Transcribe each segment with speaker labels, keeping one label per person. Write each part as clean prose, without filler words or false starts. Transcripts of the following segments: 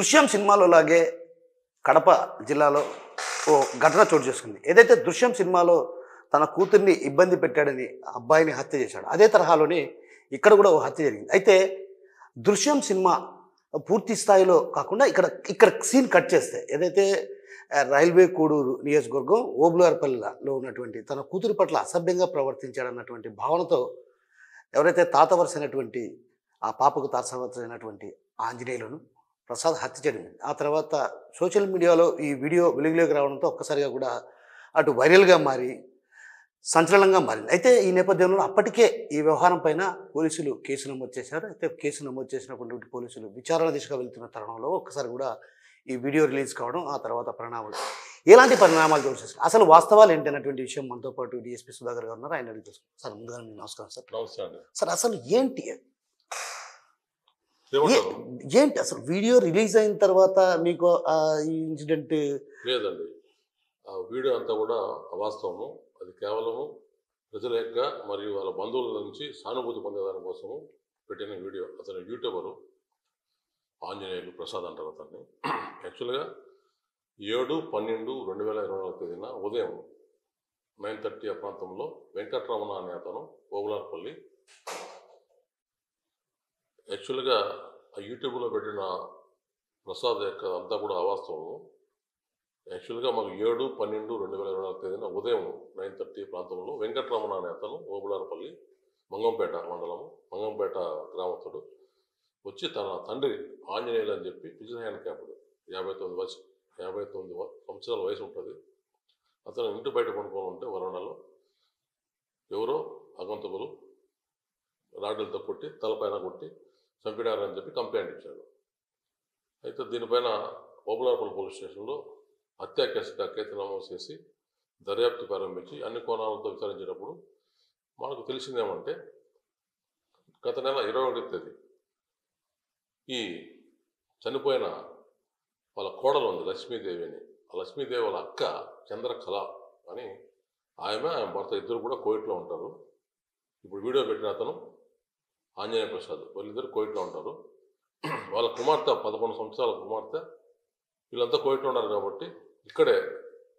Speaker 1: దృశ్యం సినిమాలో లాగే కడప జిల్లాలో ఓ ఘటన చోటు చేసుకుంది. ఏదైతే దృశ్యం సినిమాలో తన కూతుర్ని ఇబ్బంది పెట్టాడని అబ్బాయిని హత్య చేశాడు, అదే తరహాలోనే ఇక్కడ కూడా ఓ హత్య జరిగింది. అయితే దృశ్యం సినిమా పూర్తి స్థాయిలో కాకుండా ఇక్కడ సీన్ కట్ చేస్తే ఏదైతే రైల్వే కోడూరు నియోజకవర్గం ఓబులార్పల్లిలో ఉన్నటువంటి తన కూతురి పట్ల అసభ్యంగా ప్రవర్తించాడన్నటువంటి భావనతో ఎవరైతే తాతవరుస అయినటువంటి ఆ పాపకు తాతవరుస అయినటువంటి ఆంజనేయులను ప్రసాద్ హత్య జరిగింది. ఆ తర్వాత సోషల్ మీడియాలో ఈ వీడియో వెలుగులోకి రావడంతో ఒక్కసారిగా కూడా అటు వైరల్గా మారి సంచలనంగా మారింది. అయితే ఈ నేపథ్యంలో అప్పటికే ఈ వ్యవహారం పైన పోలీసులు కేసు నమోదు చేశారు. అయితే కేసు నమోదు చేసినటువంటి పోలీసులు విచారణ దిశగా వెళ్తున్న తరుణంలో ఒక్కసారి కూడా ఈ వీడియో రిలీజ్ కావడం, ఆ తర్వాత పరిణామాలు ఎలాంటి పరిణామాలు చోటు చేసుకున్నాయి, అసలు వాస్తవాలు ఏంటి అన్నటువంటి విషయం మనతో పాటు డిఎస్పీ సుధాకర్ గారు ఉన్నారు. ఆయన అడిగి తెలుసుకున్నాం. సార్ ముందుగా మీకు నమస్కారం సార్.
Speaker 2: నమస్కారం
Speaker 1: సార్, అసలు ఏంటి అసలు వీడియో రిలీజ్ అయిన తర్వాత మీకు ఈ ఇన్సిడెంట్?
Speaker 2: లేదండి, ఆ వీడియో అంతా కూడా అవాస్తవము. అది కేవలము ప్రజల యొక్క మరియు వాళ్ళ బంధువుల నుంచి సానుభూతి పొందేదాని కోసము పెట్టిన వీడియో. అతను యూట్యూబరు ఆంజనేయులు ప్రసాద్ అంటారు అతన్ని. యాక్చువల్గా 7/12/2024 తేదీన ఉదయం 9:30 ఆ ప్రాంతంలో వెంకటరమణ అనే అతను ఓబులార్పల్లి, యాక్చువల్గా ఆ యూట్యూబ్లో పెట్టిన ప్రసాద్ యొక్క అంతా కూడా అవాస్తవము. యాక్చువల్గా మాకు 7/12/2024 తేదీన ఉదయం 9:30 ప్రాంతంలో వెంకటరమణ అనే అతను ఓబులార్పల్లి మంగంపేట మండలము మంగంపేట గ్రామస్తుడు వచ్చి తన తండ్రి ఆంజనేయులు అని చెప్పి ఫిజికల్ హ్యాండిక్యాప్డ్ 59 సంవత్సరాల వయసు ఉంటుంది. అతను ఇంటి బయట పడుకొని ఉంటే వరండాలో ఎవరో ఆగంతకులు రాడ్లతో కొట్టి తలపైన కొట్టి చంపినారని చెప్పి కంప్లైంట్ ఇచ్చాడు. అయితే దీనిపైన ఓబులార్పల్లి పోలీస్ స్టేషన్లో హత్యా కేసుగా కేసు నమోదు చేసి దర్యాప్తు ప్రారంభించి అన్ని కోణాలతో విచారించినప్పుడు మనకు తెలిసిందేమంటే గత నెల 21వ తేదీ ఈ చనిపోయిన వాళ్ళ కోడలు ఉంది లక్ష్మీదేవి అని. ఆ లక్ష్మీదేవి వాళ్ళ అక్క చంద్రకళ అని ఆమె భర్త ఇద్దరు కూడా కోవిట్లో ఉంటారు. ఇప్పుడు వీడియో పెట్టిన అతను ఆంజనేయ ప్రసాద్, వాళ్ళిద్దరు కోవిట్లో ఉంటారు. వాళ్ళ కుమార్తె 11 సంవత్సరాల కుమార్తె, వీళ్ళంతా కోవిట్లో ఉన్నారు కాబట్టి ఇక్కడే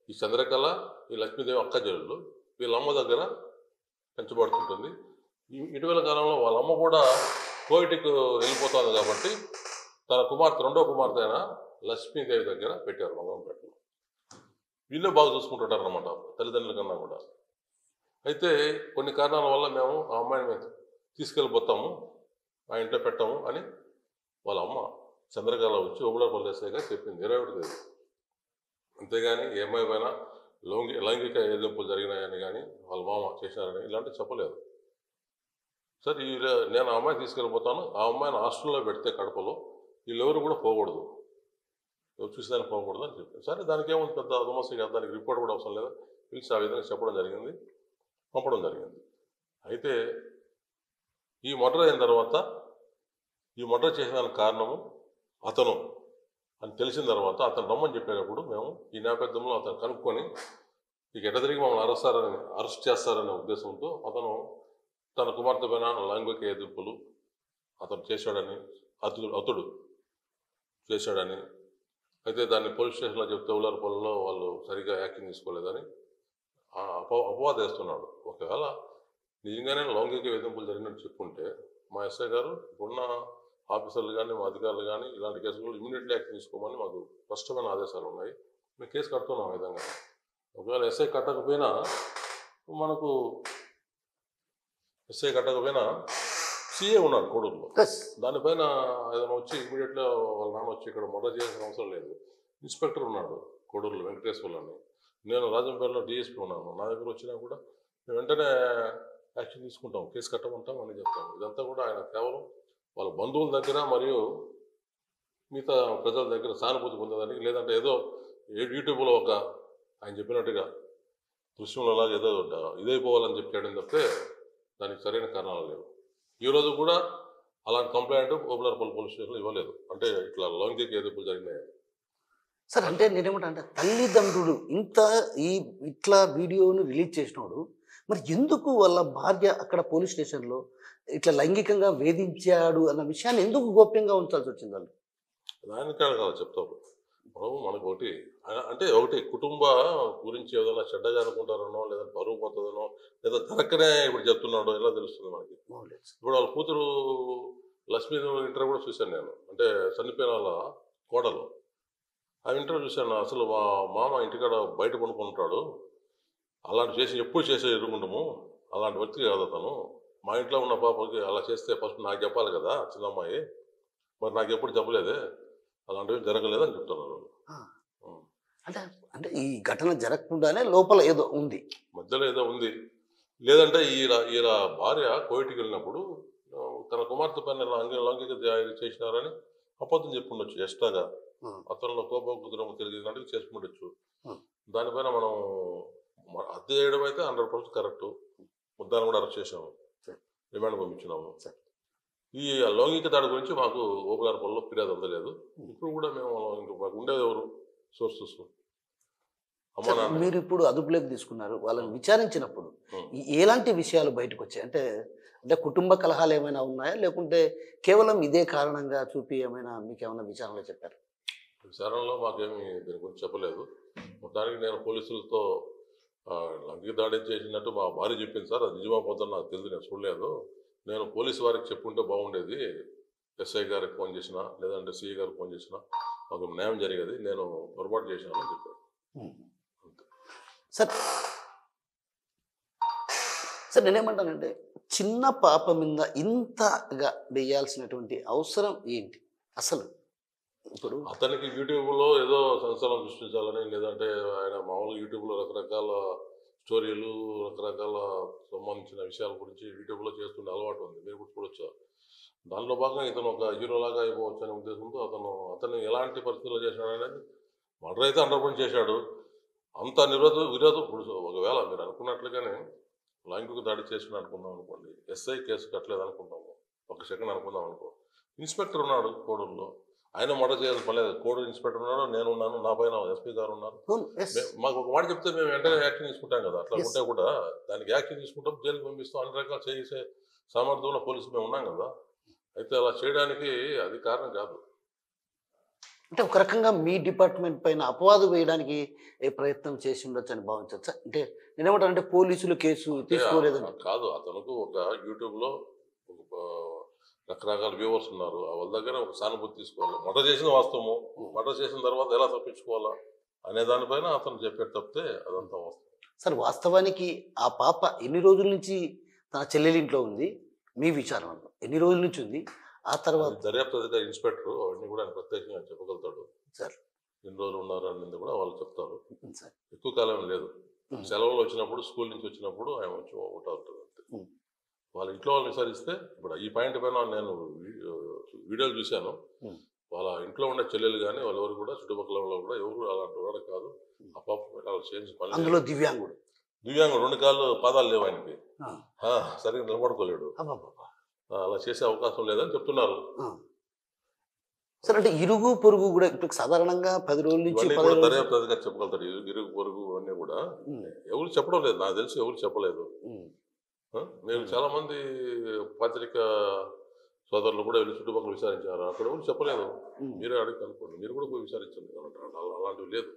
Speaker 2: ఈ చంద్రకళ ఈ లక్ష్మీదేవి అక్క చెల్లెళ్ళు వీళ్ళ అమ్మ దగ్గర పెంచబడుతుంటుంది. ఇటీవల కాలంలో వాళ్ళ అమ్మ కూడా కోవిట్కి వెళ్ళిపోతుంది కాబట్టి తన కుమార్తె రెండో కుమార్తె అయిన లక్ష్మీదేవి దగ్గర పెట్టారు మంగంపేటలో. వీళ్ళే బాగా చూసుకుంటుంటారు అన్నమాట తల్లిదండ్రుల కన్నా కూడా. అయితే కొన్ని కారణాల వల్ల మేము ఆ అమ్మాయిని మేము తీసుకెళ్ళిపోతాము, మా ఇంట్లో పెట్టాము అని వాళ్ళ అమ్మ చంద్రకళ వచ్చి ఓబులార్పల్లి ఎస్ఐగా చెప్పింది 21వ తేదీ. అంతేగాని ఏ అమ్మాయి పైన లైంగిక ఏదింపులు జరిగినాయని కానీ వాళ్ళ మామ చేసినారని ఇలాంటివి చెప్పలేదు. సరే నేను ఆ అమ్మాయిని తీసుకెళ్ళిపోతాను, ఆ అమ్మాయిని హాస్టల్లో పెడితే కడపలో వీళ్ళెవరు కూడా పోకూడదు, ఎవరు చూసేదానికి పోకూడదు అని చెప్పాను. సరే దానికి ఏముంది పెద్ద సమస్య కాదు, దానికి రిపోర్ట్ కూడా అవసరం లేదా, పిలిచి ఆ విధంగా చెప్పడం జరిగింది, పంపడం జరిగింది. అయితే ఈ మర్డర్ అయిన తర్వాత ఈ మర్డర్ చేసేదానికి కారణము అతను అని తెలిసిన తర్వాత అతను రమ్మని చెప్పేటప్పుడు మేము ఈ నేపథ్యంలో అతను కనుక్కొని ఇక ఎట తిరిగి మమ్మల్ని అరెస్ట్ చేస్తారనే ఉద్దేశంతో అతను తన కుమార్తె పైన లైంగిక ఎదుర్పులు అతను చేశాడని అతడు చేశాడని, అయితే దాన్ని పోలీస్ స్టేషన్లో చెప్తే ఓబులార్పల్లిలో వాళ్ళు సరిగ్గా యాక్షన్ తీసుకోలేదని అపవాదం వేస్తున్నాడు. ఒకవేళ నిజంగానే లైంగిక వేధింపులు జరిగినట్టు చెప్పుకుంటే మా ఎస్ఐ గారు ఇప్పుడున్న ఆఫీసర్లు కానీ మా అధికారులు కానీ ఇలాంటి కేసులు ఇమీడియట్లీ యాక్షన్ తీసుకోమని మాకు స్పష్టమైన ఆదేశాలు ఉన్నాయి. మేము కేసు కడుతున్నాం. ఆ విధంగా ఒకవేళ ఎస్ఐ కట్టకపోయినా సిఏ ఉన్నాడు కోడూరులో, దానిపైన ఏదైనా వచ్చి ఇమీడియట్గా వాళ్ళ నాన్న వచ్చి ఇక్కడ మర్డర్ చేయాల్సిన అవసరం లేదు. ఇన్స్పెక్టర్ ఉన్నాడు కోడూరులో వెంకటేశ్వర్లు అని, నేను రాజంపేటలో డిఎస్పీ ఉన్నాను. నా దగ్గర వచ్చినా కూడా మేము వెంటనే యాక్షన్ తీసుకుంటాం, కేసు కట్టమంటాం అని చెప్తాం. ఇదంతా కూడా ఆయన కేవలం వాళ్ళ బంధువుల దగ్గర మరియు మిగతా ప్రజల దగ్గర సానుభూతి పొందేదానికి, లేదంటే ఏదో యూట్యూబ్లో ఒక ఆయన చెప్పినట్టుగా దృశ్యంలో ఏదో ఇదైపోవాలని చెప్పి చేయడం తప్పితే దానికి సరైన కారణాలు లేవు. ఈరోజు కూడా అలాంటి కంప్లైంట్ ఓబులార్పల్లి పోలీస్ స్టేషన్లో ఇవ్వలేదు. అంటే ఇట్లా లైంగిక వేధింపులు జరిగినాయి
Speaker 1: సార్. అంటే నేనేమంటే తల్లిదండ్రులు ఇట్లా వీడియోను రిలీజ్ చేసినోడు మరి ఎందుకు వాళ్ళ భార్య అక్కడ పోలీస్ స్టేషన్లో ఇట్లా లైంగికంగా వేధించాడు అన్న విషయాన్ని ఎందుకు గోప్యంగా ఉంచాల్సి వచ్చింది వాళ్ళు?
Speaker 2: దానికాడ కాదు చెప్తారు. మనం మనకు ఒకటి అంటే ఒకటి కుటుంబ గురించి ఏదైనా చెడ్డగా అనుకుంటారనో, లేదా బరువు పోతుందనో, లేదా దొరకనే ఇప్పుడు చెప్తున్నాడో ఎలా తెలుస్తుంది మనకి. ఇప్పుడు వాళ్ళ కూతురు లక్ష్మీ ఇంటర్వ్యూ కూడా చూశాను నేను. అంటే చనిపోయిన వాళ్ళ కోడలు. ఆ ఇంటర్వ్యూ చూశాను. అసలు మా మామ ఇంటికాడ బయట కొనుక్కుంటాడు, అలాంటి చేసి ఎప్పుడు చేసే ఎదుర్కొంటాము, అలాంటి వ్యక్తి కాదు అతను. మా ఇంట్లో ఉన్న పాపకి అలా చేస్తే ఫస్ట్ నాకు చెప్పాలి కదా చిన్నమ్మాయి, మరి నాకు ఎప్పుడు చెప్పలేదే, అలాంటివి జరగలేదు అని చెప్తున్నారు.
Speaker 1: అంటే అంటే ఈ ఘటన జరగకుండానే లోపల ఏదో ఉంది,
Speaker 2: మధ్యలో ఏదో ఉంది. లేదంటే ఈయన భార్య కోయిటికి వెళ్ళినప్పుడు తన కుమార్తె పైన లైంగిక చేసినారని అబద్ధం చెప్పుండొచ్చు ఎక్స్ట్రాగా. అతను కోపకుద్రమ తెలియదు చేసుకుండొచ్చు. దానిపైన మనం హత్య చేయడం అయితే 100% కరెక్ట్. ముద్దాన్ని కూడా అరెస్ట్ చేసాము, రిమాండ్ పంపించినాము. ఈ లౌంగిక దాడి గురించి మాకు ఓపెనర్పల్లిలో ఫిర్యాదు అందలేదు. ఇప్పుడు కూడా మేము ఇంకా మాకు ఉండేది ఎవరు సోర్సెస్.
Speaker 1: మీరు ఇప్పుడు అదుపులోకి తీసుకున్నారు, వాళ్ళని విచారించినప్పుడు ఎలాంటి విషయాలు బయటకు వచ్చాయి? అంటే అంటే కుటుంబ కలహాలు ఏమైనా ఉన్నాయా, లేకుంటే కేవలం ఇదే కారణంగా చూపి ఏమైనా మీకు ఏమైనా విచారణలో చెప్పారు?
Speaker 2: విచారణలో మాకేమి దీని గురించి చెప్పలేదు. మొత్తానికి నేను పోలీసులతో లైంగిక దాడి చేసినట్టు మా భార్య చెప్పింది సార్, అది నిజమా పోతుందో నాకు తెలియదు, నేను చూడలేదు. నేను పోలీసు వారికి చెప్పుంటే బాగుండేది, ఎస్ఐ గారికి ఫోన్ చేసినా లేదంటే సిఐ గారికి ఫోన్ చేసినా మాకు న్యాయం జరిగేది, నేను పొరపాటు చేశానని చెప్పాను.
Speaker 1: సార్ సార్ నేనేమంటానంటే చిన్న పాప మీద ఇంతగా వేయాల్సినటువంటి అవసరం ఏంటి అసలు? ఇప్పుడు
Speaker 2: అతనికి యూట్యూబ్లో ఏదో సంచలనం సృష్టించాలని, లేదంటే ఆయన మామూలుగా యూట్యూబ్లో రకరకాల స్టోరీలు, రకరకాల సంబంధించిన విషయాల గురించి యూట్యూబ్లో చేస్తుండే అలవాటు ఉంది, మీరు కూడా చూడొచ్చు. దానిలో భాగంగా ఇతను ఒక హీరోలాగా అయిపోవచ్చు అనే ఉద్దేశంతో అతను ఎలాంటి పరిస్థితుల్లో చేశాడనేది మర్డర్ అయితే 100% చేశాడు. అంత విరోధం ఇప్పుడు ఒకవేళ మీరు అనుకున్నట్లుగానే లైంగిక దాడి చేసిన అనుకుందాం అనుకోండి, ఎస్ఐ కేసు కట్టలేదు అనుకుంటాము, ఒక సెకండ్ అనుకుందాం అనుకో, ఇన్స్పెక్టర్ ఉన్నాడు కోడూరులో, ఆయన మర్డర్ చేయాల్సిన పని లేదు. కోడూరు ఇన్స్పెక్టర్ ఉన్నాడు, నేను ఉన్నాను, నా పైన ఎస్పీ గారు ఉన్నారు. మాకు ఒక మాట చెప్తే మేము వెంటనే యాక్షన్ తీసుకుంటాం కదా. అట్లా ఉంటే కూడా దానికి యాక్షన్ తీసుకుంటాం, జైలుకి పంపిస్తాం, అన్ని రకాలు చేసే సామర్థ్యంలో పోలీసులు మేము ఉన్నాం కదా. అయితే అలా చేయడానికి అది కారణం కాదు.
Speaker 1: అంటే ఒక రకంగా మీ డిపార్ట్మెంట్ పైన అపవాదు వేయడానికి ఏ ప్రయత్నం చేసి ఉండొచ్చు అని భావించవచ్చు. అంటే నేనేమంటానంటే పోలీసులు కేసు తీసుకోలేదని
Speaker 2: కాదు, అతనికి ఒక యూట్యూబ్లో రకరకాల వ్యూవర్స్ ఉన్నారు, వాళ్ళ దగ్గర ఒక సానుభూతి తీసుకోవాలి. మర్డర్ చేసిన వాస్తవము, మర్డర్ చేసిన తర్వాత ఎలా తప్పించుకోవాలా అనే దానిపైన అతను చెప్పేది తప్పితే అదంతా వాస్తవం.
Speaker 1: సార్ వాస్తవానికి ఆ పాప ఎన్ని రోజుల నుంచి తన చెల్లెలి ఇంట్లో ఉంది? మీ విచారణలో ఎన్ని రోజుల నుంచి ఉంది? ఆ తర్వాత
Speaker 2: దర్యాప్తు అధికారి ఇన్స్పెక్టర్ అవన్నీ కూడా ఆయన ప్రత్యేకంగా చెప్పగలుగుతాడు
Speaker 1: సార్.
Speaker 2: ఎన్ని రోజులు ఉన్నారు అనేది కూడా వాళ్ళు చెప్తారు.
Speaker 1: సార్
Speaker 2: ఎక్కువ కాలం లేదు, సెలవులు వచ్చినప్పుడు, స్కూల్ నుంచి వచ్చినప్పుడు ఆయన వచ్చి ఉంటారు. వాళ్ళ ఇంట్లో వాళ్ళు విచారిస్తే ఇప్పుడు ఈ పాయింట్ పైన నేను వీడియోలు చూశాను. వాళ్ళ ఇంట్లో ఉండే చెల్లెలు కానీ వాళ్ళెవరు కూడా చుట్టుపక్కల వాళ్ళు కూడా ఎవరు అలాంటి వాడు కాదు. ఆ పాప అలా చేంజ్ పని.
Speaker 1: అందులో దివ్యాంగుడు
Speaker 2: 2 కాళ్ళు పాదాలు లేవు ఆయనకి, సరిగ్గా నిలబడుకోలేడు, అలా చేసే అవకాశం లేదని చెప్తున్నారు.
Speaker 1: సార్ అంటే ఇరుగు పొరుగు కూడా ఇప్పుడు సాధారణంగా 10 రోజుల నుంచి
Speaker 2: దర్యాప్తు అధికారి చెప్పగలుగుతారు. ఇరుగు పొరుగు అన్నీ కూడా ఎవరు చెప్పడం లేదు, నాకు తెలిసి ఎవరు చెప్పలేదు. నేను చాలా మంది పత్రికా సోదరులు కూడా వెళ్ళి చుట్టుపక్కల విచారించారు, అక్కడ ఎవరు చెప్పలేదు. మీరే అడిగి కనుక్కోండి, మీరు కూడా పోయి విచారించండి, అలాంటివి లేదు.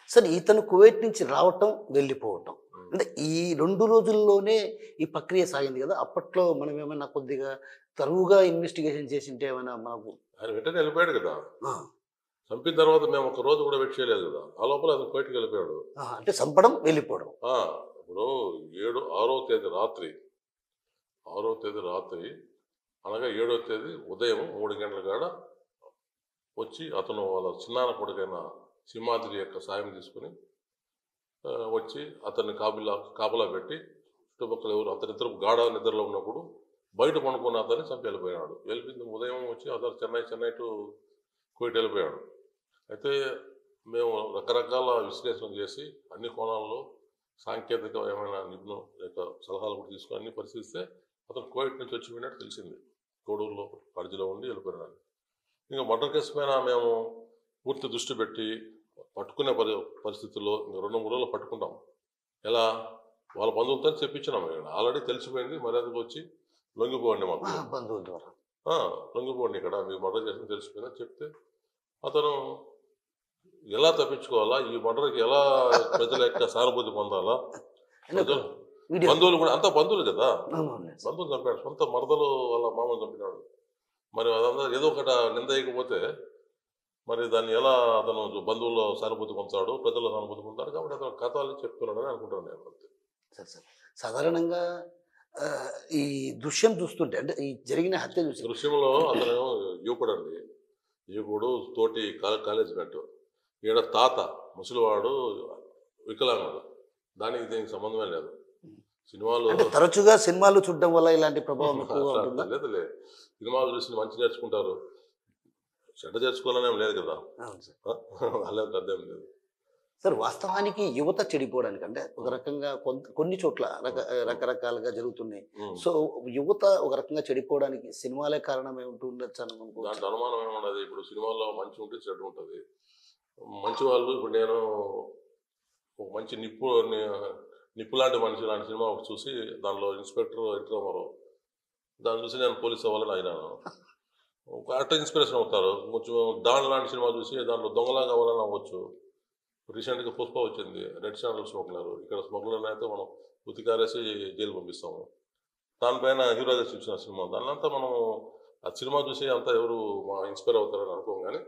Speaker 1: సార్ ఇతను కువైట్ నుంచి రావటం వెళ్ళిపోవటం అంటే ఈ 2 రోజుల్లోనే ఈ ప్రక్రియ సాగింది కదా. అప్పట్లో మనం ఏమైనా కొద్దిగా తరువుగా ఇన్వెస్టిగేషన్ చేసింటే ఏమైనా మనకు.
Speaker 2: ఆయన వెంటనే వెళ్ళిపోయాడు కదా, చంపిన తర్వాత మేము ఒక రోజు కూడా వెయిట్ చేయలేదు కదా, ఆ లోపల అతను బయటకు వెళ్ళిపోయాడు.
Speaker 1: అంటే చంపడం వెళ్ళిపోవడం.
Speaker 2: ఇప్పుడు 6వ తేదీ రాత్రి అనగా 7వ తేదీ ఉదయం 3 గంటల కాడ వచ్చి అతను వాళ్ళ చిన్నాన్న కొడుకైన సింహాద్రి యొక్క సాయం తీసుకుని వచ్చి అతన్ని కాపలా పెట్టి చుట్టుపక్కల ఎవరు అతనిద్దరు గాఢ నిద్రలో ఉన్నప్పుడు బయట పడుకున్న అతన్ని చంపి వెళ్ళిపోయాడు. వెళ్ళిపోయింది ఉదయం వచ్చి అతను చెన్నై టు కోయిట్ వెళ్ళిపోయాడు. అయితే మేము రకరకాల విశ్లేషణ చేసి అన్ని కోణాల్లో సాంకేతిక ఏమైనా నిపుణుల యొక్క సలహాలు కూడా తీసుకుని అన్ని పరిశీలిస్తే అతను కోవిడ్ నుంచి వచ్చి పోయినట్టు తెలిసింది. కోడూరులో పరిధిలో ఉండి వెళ్ళిపోయినాడు. ఇంకా మర్డర్ కేసు పైన మేము పూర్తి దృష్టి పెట్టి పట్టుకునే పరిస్థితుల్లో ఇంకా 2-3 రోజులు పట్టుకుంటాం. ఎలా వాళ్ళ బంధువులతో చెప్పించినాం, ఆల్రెడీ తెలిసిపోయింది, మర్యాదకు వచ్చి లొంగిపోండి మాకు
Speaker 1: బంధువుల ద్వారా
Speaker 2: లొంగిపోండి ఇక్కడ మీకు మర్డర్ చేసిన తెలిసిపోయిందని చెప్తే అతను ఎలా తప్పించుకోవాలా, ఈ మర్డర్కి ఎలా ప్రజల యొక్క సానుభూతి పొందాలా, ప్రజలు బంధువులు కూడా అంతా బంధువులు కదా, బంధువులు చంపాడు, సొంత మరదలు వాళ్ళ మామూలు చంపినాడు. మరి అదంతా ఏదో ఒకటి నిందయకపోతే మరి దాన్ని ఎలా అతను బంధువుల్లో సానుభూతి పొందుతాడు, ప్రజల్లో సానుభూతి పొందుతాడు. కాబట్టి అతను కథలు చెప్తున్నాడని అనుకుంటాను నేను అంతే.
Speaker 1: సరే సార్, సాధారణంగా ఈ దృశ్యం చూస్తుంటే అంటే ఈ జరిగిన హత్య చూసి
Speaker 2: దృశ్యంలో అతను యువకుడు అండి, యువకుడు తోటి కాలేజ్ మేట్, ఈడ తాత ముసలివాడు వికలాంగుడు, దానికి దీనికి సంబంధమే లేదు. సినిమాలు
Speaker 1: తరచుగా సినిమాలు చూడడం వల్ల ఇలాంటి ప్రభావం
Speaker 2: లేదులే, సినిమాలు చూసి మంచి నేర్చుకుంటారు, చెడ్డ నేర్చుకోవాలనేం లేదు కదా, అలాంటి అర్థం లేదు
Speaker 1: సార్. వాస్తవానికి యువత చెడిపోవడానికి అంటే ఒక రకంగా కొన్ని చోట్ల రకరకాలుగా జరుగుతున్నాయి. సో యువత ఒక రకంగా చెడిపోవడానికి సినిమాలే కారణం ఏమిటి ఉండొచ్చు అని అనుకో.
Speaker 2: దాంట్లో అనుమానం ఏమున్నది, ఇప్పుడు సినిమాల్లో మంచి ఉంటే చెడు ఉంటుంది. మంచి వాళ్ళు ఇప్పుడు నేను ఒక మంచి నిప్పు లాంటి మనిషి లాంటి సినిమా ఒకటి చూసి దానిలో ఇన్స్పెక్టర్ ఎన్టీఆర్ దాన్ని చూసి నేను పోలీస్ అవ్వాలని అయినాను, అట్లా ఇన్స్పిరేషన్ అవుతారు. కొంచెం డాన్ లాంటి సినిమా చూసి దాంట్లో దొంగలాగా అవ్వాలని అవ్వచ్చు. రీసెంట్గా పుష్ప వచ్చింది, రెడ్ ఛానల్ స్మగ్లర్, ఇక్కడ స్మగ్లర్ అయితే మనం ఉతికారేసి జైలు పంపిస్తాము. దానిపైన హీరో ఇచ్చిన సినిమా, దాన్నంతా మనం ఆ సినిమా చూసి అంతా ఎవరు ఇన్స్పైర్ అవుతారని అనుకోం, కానీ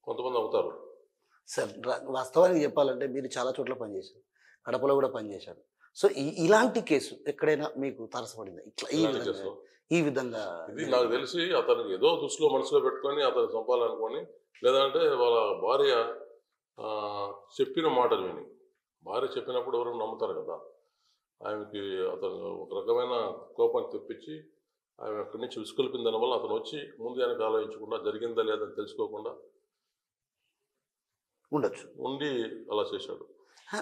Speaker 2: కొంతమంది అవుతారు.
Speaker 1: సార్ వాస్తవానికి చెప్పాలంటే మీరు చాలా చోట్ల పనిచేశారు, కడపలో కూడా పనిచేశారు. సో ఇలాంటి కేసు ఎక్కడైనా మీకు తారసపడిందా ఇట్లా ఈ విధంగా?
Speaker 2: ఇది నాకు తెలిసి అతనికి ఏదో దృష్టిలో మనసులో పెట్టుకొని అతను చంపాలనుకొని, లేదంటే వాళ్ళ భార్య చెప్పిన మాటలు విని, భార్య చెప్పినప్పుడు ఎవరు నమ్ముతారు కదా, ఆమెకి అతను ఒక రకమైన కోపాన్ని తెప్పించి ఆమె అక్కడి నుంచి విసుకొల్పిన దానివల్ల అతను వచ్చి ముందు వెనక ఆలోచించకుండా జరిగిందా లేదని తెలుసుకోకుండా
Speaker 1: ఉండొచ్చు
Speaker 2: ఉండి అలా చేశాడు.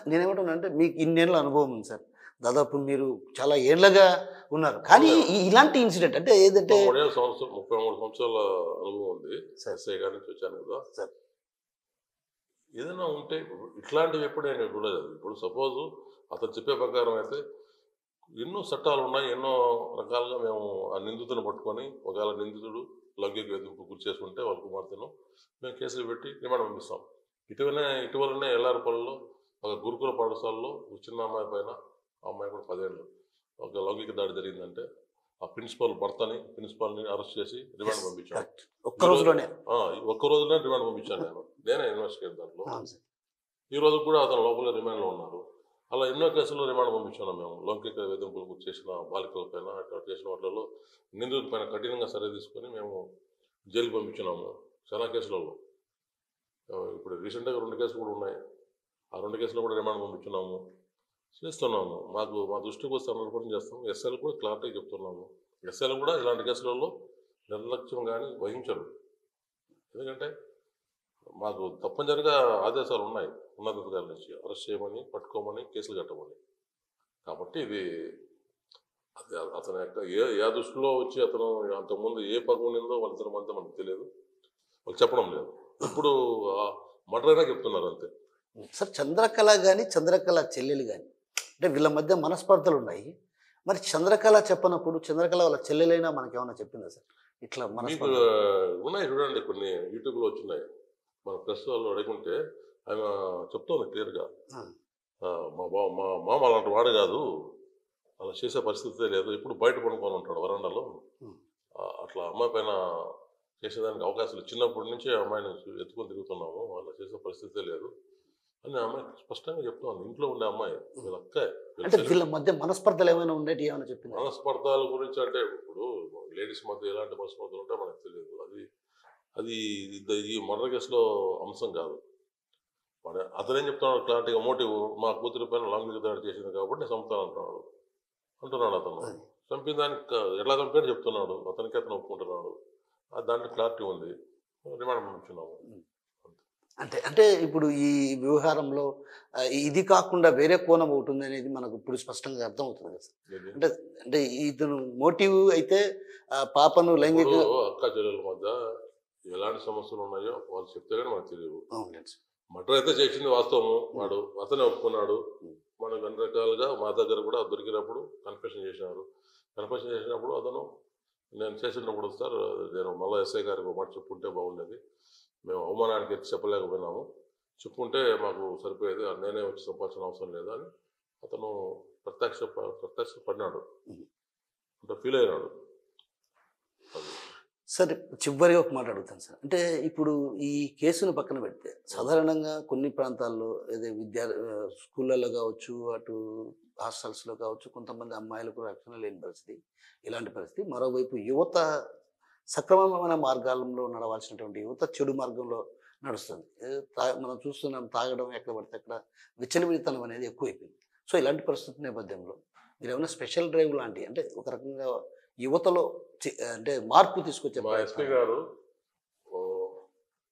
Speaker 1: నేనేమంటున్నా అంటే మీకు ఇన్నేళ్ళ అనుభవం ఉంది సార్, దాదాపు మీరు చాలా ఏళ్ళగా ఉన్నారు, కానీ ఇలాంటి ఇన్సిడెంట్ అంటే ఏదంటే
Speaker 2: 33 సంవత్సరాల అనుభవం ఉంది, ఎస్ఐ గారి నుంచి వచ్చాను కదా సార్. ఏదైనా ఉంటే ఇట్లాంటివి ఎప్పుడు నేను చూడలేదు. ఇప్పుడు సపోజ్ అతను చెప్పే ప్రకారం అయితే ఎన్నో చట్టాలు ఉన్నాయి, ఎన్నో రకాలుగా మేము ఆ నిందితులను పట్టుకొని ఒకవేళ నిందితుడు లౌకిక వేధింపు గురి చేసుకుంటే వాళ్ళ కుమార్తెను మేము కేసులు పెట్టి రిమాండ్ పంపిస్తాం. ఇటీవలనే ఎల్లారపల్లిలో ఒక గురుకుల పాఠశాలలో చిన్న అమ్మాయి పైన, ఆ అమ్మాయి కూడా 10 ఏళ్ళు, ఒక లౌకిక దాడి జరిగిందంటే ఆ ప్రిన్సిపాల్ని అరెస్ట్ చేసి రిమాండ్ పంపించాను. ఒక్క రోజులోనే రిమాండ్ పంపించాను నేనే ఇన్వెస్టిగేట్ దాంట్లో. ఈ రోజు కూడా అతను లోపల రిమాండ్లో ఉన్నారు. అలా ఎన్నో కేసుల్లో రిమాండ్ పంపించాను మేము. లౌకిక వేధింపులు చేసిన బాలికల పైన అట్లా చేసిన వాటిలో నిందితుల పైన కఠినంగా సరే తీసుకొని మేము జైలు పంపించున్నాము చాలా కేసులలో. ఇప్పుడు రీసెంట్గా 2 కేసులు కూడా ఉన్నాయి, ఆ 2 కేసులు కూడా రిమాండ్ పంపించున్నాము, చేస్తున్నాము. మా దృష్టికి వస్తే 100% చేస్తాము. ఎస్ఐలు కూడా క్లారిటీ చెప్తున్నాము. ఎస్ఐలు కూడా ఇలాంటి కేసులలో నిర్లక్ష్యం కానీ వహించరు. ఎందుకంటే మాకు తప్పనిసరిగా ఆదేశాలు ఉన్నాయి ఉన్నతాధికారుల నుంచి, అరెస్ట్ చేయమని, పట్టుకోమని, కేసులు కట్టమని. కాబట్టి ఇది అతని యొక్క ఏ దృష్టిలో వచ్చి అతను అంతకుముందు ఏ పగ ఉండిందో వాళ్ళిద్దరి మధ్య మనకు తెలియదు, వాళ్ళు చెప్పడం లేదు. ఇప్పుడు మర్డర్ అయినా చెప్తున్నారు అంతే.
Speaker 1: సార్ చంద్రకళ కానీ చంద్రకళ చెల్లెలు కానీ అంటే వీళ్ళ మధ్య మనస్పర్ధలు ఉన్నాయి. మరి చంద్రకళ చెప్పనప్పుడు చంద్రకళ వాళ్ళ చెల్లెలైనా మనకేమన్నా చెప్పిందా సార్ ఇట్లా?
Speaker 2: మీకు ఉన్నాయి చూడండి, కొన్ని యూట్యూబ్లో వచ్చినాయి, మన ప్రెస్ వాళ్ళు అడుగుంటే ఆమె చెప్తోంది క్లియర్గా, మా మామ అలాంటి వాడు కాదు, అలా చేసే పరిస్థితే లేదు, ఇప్పుడు బయట పడుకొని ఉంటాడు వరండాలో, అట్లా అమ్మాయి పైన చేసేదానికి అవకాశాలు చిన్నప్పటి నుంచి అమ్మాయిని ఎత్తుకొని తిరుగుతున్నాము, అలా చేసే పరిస్థితే లేదు అని అమ్మాయి స్పష్టంగా చెప్తాను. ఇంట్లో ఉండే అమ్మాయి వీళ్ళ అక్క.
Speaker 1: వీళ్ళ మధ్య మనస్పర్ధలు ఏమైనా ఉండేటి ఏమైనా చెప్పింది?
Speaker 2: మనస్పర్ధల గురించి అంటే ఇప్పుడు లేడీస్ మధ్య ఎలాంటి మనస్పర్ధలు ఉంటాయో మనకు తెలియదు. అది ఈ మర్డర్ కేసులో అంశం కాదు. అతనేం చెప్తున్నాడు క్లారిటీగా, మోటివ్ మా కూతురి పైన లైంగిక దాడి చేసింది కాబట్టి నేను చంపుతాను అంటున్నాడు. అతను చంపిన దానికి ఎట్లా చంపాడో చెప్తున్నాడు, అతనికి అతను ఒప్పుకుంటున్నాడు. దాంట్లో క్లారిటీ ఉంది, రిమాండ్ పంపించున్నాము.
Speaker 1: అంటే ఇప్పుడు ఈ వ్యవహారంలో ఇది కాకుండా వేరే కోణం ఒకటి ఉంది అనేది మనకు ఇప్పుడు స్పష్టంగా అర్థమవుతుంది కదా సార్. అంటే ఇతను మోటివ్ అయితే పాపను లైంగిక
Speaker 2: అక్క చెల్లెల మధ్య ఎలాంటి సమస్యలు ఉన్నాయో వాళ్ళు చెప్తే కానీ మనకు తెలియదు. మర్డర్ అయితే చేసింది వాస్తవము, వాడు అతనే ఒప్పుకున్నాడు. మనకు అన్ని రకాలుగా మా దగ్గర కూడా దొరికినప్పుడు కన్ఫెషన్ చేసినారు. కన్ఫెషన్ చేసినప్పుడు అతను నేను చేసినప్పుడు సార్ నేను మళ్ళీ ఎస్ఐ గారికి ఒక మాట చెప్పుంటే బాగుండేది, మేము అవమానానికి ఎత్తి చెప్పలేకపోయినాము, చెప్పుంటే మాకు సరిపోయేది, నేనే వచ్చి చెప్పాల్సిన అవసరం లేదా అని అతను ప్రత్యక్ష పడినాడు, అంటే ఫీల్ అయినాడు.
Speaker 1: సార్ చివరిగా ఒక మాట అడుగుతాను సార్. అంటే ఇప్పుడు ఈ కేసును పక్కన పెడితే సాధారణంగా కొన్ని ప్రాంతాల్లో స్కూళ్ళల్లో కావచ్చు, అటు హాస్టల్స్లో కావచ్చు, కొంతమంది అమ్మాయిలకు రక్షణ లేని పరిస్థితి, ఇలాంటి పరిస్థితి. మరోవైపు యువత సక్రమమైన మార్గాల్లో నడవాల్సినటువంటి యువత చెడు మార్గంలో నడుస్తుంది. మనం చూస్తున్నాం, తాగడం ఎక్కడ పడితే అక్కడ విచ్చలవిడితనం అనేది ఎక్కువైపోయింది. సో ఇలాంటి పరిస్థితి నేపథ్యంలో మీరు ఏమైనా స్పెషల్ డ్రైవ్ లాంటి, అంటే ఒక రకంగా యువతలో అంటే మార్పు తీసుకొచ్చే
Speaker 2: మా ఎస్పీ గారు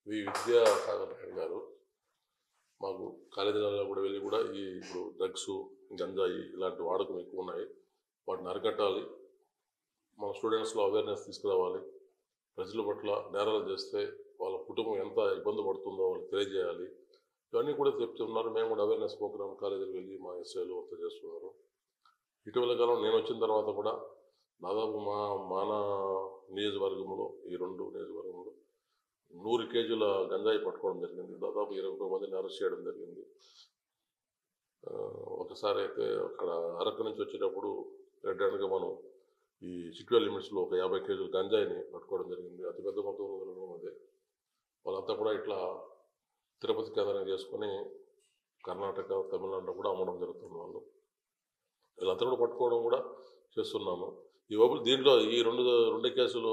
Speaker 2: విద్యాసాగర్ గారు మాకు కాలేజీలలో కూడా వెళ్ళి కూడా ఈ ఇప్పుడు డ్రగ్స్, గంజాయి ఇలాంటి వాడకం ఎక్కువ ఉన్నాయి, వాటిని అరికట్టాలి, మన స్టూడెంట్స్లో అవేర్నెస్ తీసుకురావాలి, ప్రజల పట్ల నేరాలు చేస్తే వాళ్ళ కుటుంబం ఎంత ఇబ్బంది పడుతుందో వాళ్ళకి తెలియజేయాలి, ఇవన్నీ కూడా చెప్తున్నారు. మేము కూడా అవేర్నెస్ ప్రోగ్రామ్ కాలేజీకి వెళ్ళి మా ఎస్ఐలు అంతా చేస్తున్నారు. ఇటీవల కాలం నేను వచ్చిన తర్వాత కూడా దాదాపు మన నియోజకవర్గంలో, ఈ 2 నియోజకవర్గంలో 100 కేజీల గంజాయి పట్టుకోవడం జరిగింది, దాదాపు 20 మందిని అరెస్ట్ చేయడం జరిగింది. ఒకసారి అయితే అక్కడ అరకు నుంచి వచ్చేటప్పుడు రెడ్ హ్యాండ్గా మనం ఈ సిట్వెల్ లిమిట్స్లో ఒక 50 కేజీల గంజాయిని పట్టుకోవడం జరిగింది. అతిపెద్ద మొత్తంలో జరగడం అదే. వాళ్ళంతా కూడా ఇట్లా తిరుపతి కేంద్రంగా చేసుకొని కర్ణాటక, తమిళనాడులో కూడా అమ్మడం జరుగుతుంది. వాళ్ళు వీళ్ళంతా కూడా పట్టుకోవడం కూడా చేస్తున్నాము. దీంట్లో ఈ రెండు కేసులు,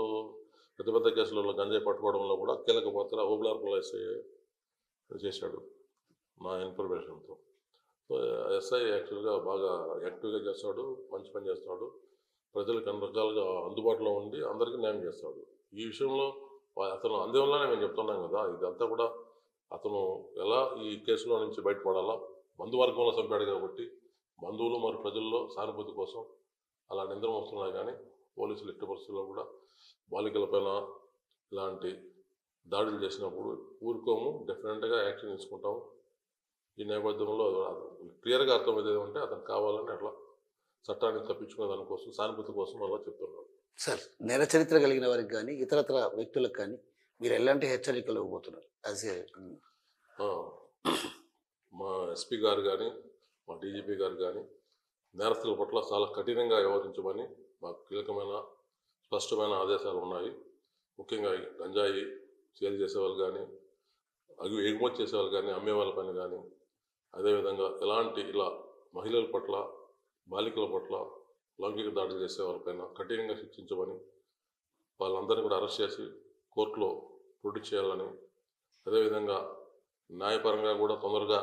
Speaker 2: పెద్ద కేసులలో గంజాయి పట్టుకోవడంలో కూడా కీలక పాత్ర ఓబులార్పల్లి ఎస్ఐ చేశాడు నా ఇన్ఫర్మేషన్తో. సో ఎస్ఐ యాక్చువల్గా బాగా యాక్టివ్గా చేస్తాడు, మంచి పని చేస్తాడు, ప్రజలకు అన్ని రకాలుగా అందుబాటులో ఉండి అందరికీ న్యాయం చేస్తాడు. ఈ విషయంలో అతను అందువల్లనే మేము చెప్తున్నాం కదా, ఇదంతా కూడా అతను ఎలా ఈ కేసులో నుంచి బయటపడాలా, బంధువర్గంలో చంపాడు కాబట్టి బంధువులు మరియు ప్రజల్లో సానుభూతి కోసం అలా నిందలు వస్తున్నాయి. కానీ పోలీసులు ఎట్టి పరిస్థితుల్లో కూడా బాలికలపైన ఇలాంటి దాడులు చేసినప్పుడు ఊరుకోము, డెఫినెట్గా యాక్షన్ తీసుకుంటాము. ఈ నేపథ్యంలో క్లియర్గా అర్థమయ్యేది ఏమంటే అతను కావాలని అట్లా చట్టాన్ని తప్పించుకునే దానికోసం, సానుభూతి కోసం అలా చెప్తున్నాడు.
Speaker 1: సార్ నేర చరిత్ర కలిగిన వారికి కానీ ఇతరత్ర వ్యక్తులకు కానీ మీరు ఎలాంటి హెచ్చరికలు ఇవ్వబోతున్నారు?
Speaker 2: మా ఎస్పీ గారు కానీ మా డీజీపీ గారు కానీ నేరస్తుల పట్ల చాలా కఠినంగా వ్యవహరించమని మాకు కీలకమైన స్పష్టమైన ఆదేశాలు ఉన్నాయి. ముఖ్యంగా గంజాయి సేల్ చేసేవాళ్ళు కానీ, ఎగుమతి చేసేవాళ్ళు కానీ, అమ్మేవాళ్ళ పైన కానీ, అదేవిధంగా ఎలాంటి ఇలా మహిళల పట్ల, బాలికల పట్ల లైంగిక దాడులు చేసే వాళ్ళపైన కఠినంగా శిక్షించమని, వాళ్ళందరినీ కూడా అరెస్ట్ చేసి కోర్టులో ప్రొడ్యూస్ చేయాలని, అదేవిధంగా న్యాయపరంగా కూడా తొందరగా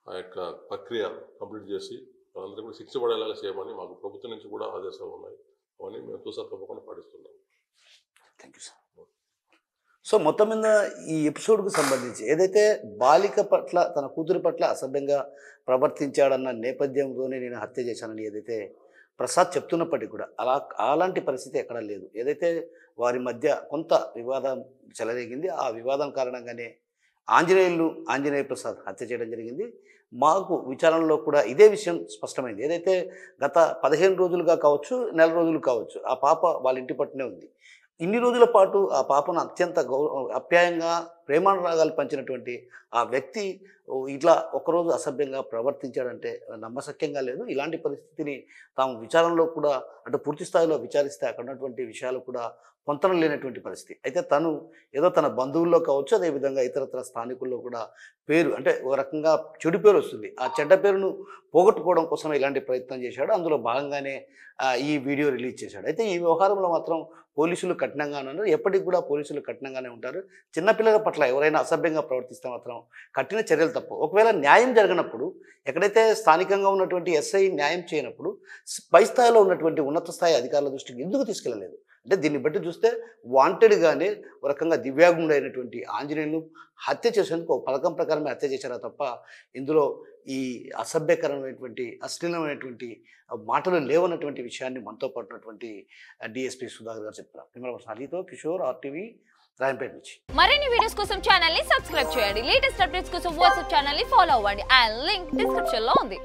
Speaker 2: ఆ యొక్క ప్రక్రియ కంప్లీట్ చేసి వాళ్ళందరూ కూడా శిక్ష పడేలాగా చేయమని మాకు ప్రభుత్వం నుంచి కూడా ఆదేశాలు ఉన్నాయి. అవన్నీ మేము తూసా తప్పకుండా పాటిస్తున్నాం.
Speaker 1: Thank you sir. సో మొత్తం మీద ఈ ఎపిసోడ్కు సంబంధించి ఏదైతే బాలిక పట్ల, తన కూతురి పట్ల అసభ్యంగా ప్రవర్తించాడన్న నేపథ్యంలోనే నేను హత్య చేశానని ఏదైతే ప్రసాద్ చెప్తున్నప్పటికీ కూడా అలాంటి పరిస్థితి ఎక్కడా లేదు. ఏదైతే వారి మధ్య కొంత వివాదం చెలరేగింది, ఆ వివాదం కారణంగానే ఆంజనేయ ప్రసాద్ హత్య చేయడం జరిగింది. మాకు విచారణలో కూడా ఇదే విషయం స్పష్టమైంది. ఏదైతే గత 15 రోజులుగా కావచ్చు, నెల రోజులు కావచ్చు, ఆ పాప వాళ్ళ ఇంటి పట్టునే ఉంది. ఇన్ని రోజుల పాటు ఆ పాపను అత్యంత అప్యాయంగా ప్రేమానురాగాలు పంచినటువంటి ఆ వ్యక్తి ఇట్లా ఒకరోజు అసభ్యంగా ప్రవర్తించాడంటే నమ్మశక్యంగా లేదు. ఇలాంటి పరిస్థితిని తాము విచారణలో కూడా, అంటే పూర్తి స్థాయిలో విచారిస్తే అక్కడ ఉన్నటువంటి విషయాలు కూడా పొంతన లేనటువంటి పరిస్థితి. అయితే తను ఏదో తన బంధువుల్లో కావచ్చు, అదేవిధంగా ఇతరత్ర స్థానికుల్లో కూడా పేరు, అంటే ఒక రకంగా చెడు పేరు వస్తుంది, ఆ చెడ్డ పేరును పోగొట్టుకోవడం కోసం ఇలాంటి ప్రయత్నం చేశాడు. అందులో భాగంగానే ఈ వీడియో రిలీజ్ చేశాడు. అయితే ఈ వ్యవహారంలో మాత్రం పోలీసులు కఠినంగా ఉన్నారు. ఎప్పటికి కూడా పోలీసులు కఠినంగానే ఉంటారు. చిన్నపిల్లల పట్ల ఎవరైనా అసభ్యంగా ప్రవర్తిస్తే మాత్రం కఠిన చర్యలు తప్పు. ఒకవేళ న్యాయం జరగనప్పుడు, ఎక్కడైతే స్థానికంగా ఉన్నటువంటి ఎస్ఐ న్యాయం చేయనప్పుడు పై స్థాయిలో ఉన్నటువంటి ఉన్నత స్థాయి అధికారుల దృష్టికి ఎందుకు తీసుకెళ్ళలేదు? అంటే దీన్ని బట్టి చూస్తే వాంటెడ్గానే ఒక రకంగా దివ్యాంగుడైనటువంటి ఆంజనేయులను హత్య చేసేందుకు ఒక పథకం ప్రకారమే హత్య చేశారా తప్ప ఇందులో ఈ అసభ్యకరమైనటువంటి, అశ్లీలమైనటువంటి మాటలు లేవన్నటువంటి విషయాన్ని మనతో పాటున్నటువంటి డిఎస్పీ సుధాకర్ గారు చెప్తున్నారు. కెమెరా అలీతో కిషోర్, RTV, రాయంపేట నుంచి.
Speaker 3: మరిన్ని వీడియోస్ కోసం ఛానల్ ని సబ్స్క్రైబ్ చేయండి. లేటెస్ట్ అప్డేట్స్ కోసం వాట్సాప్ ఛానల్ ని ఫాలో అవ్వండి. ఆ లింక్ డిస్క్రిప్షన్ లో ఉంది.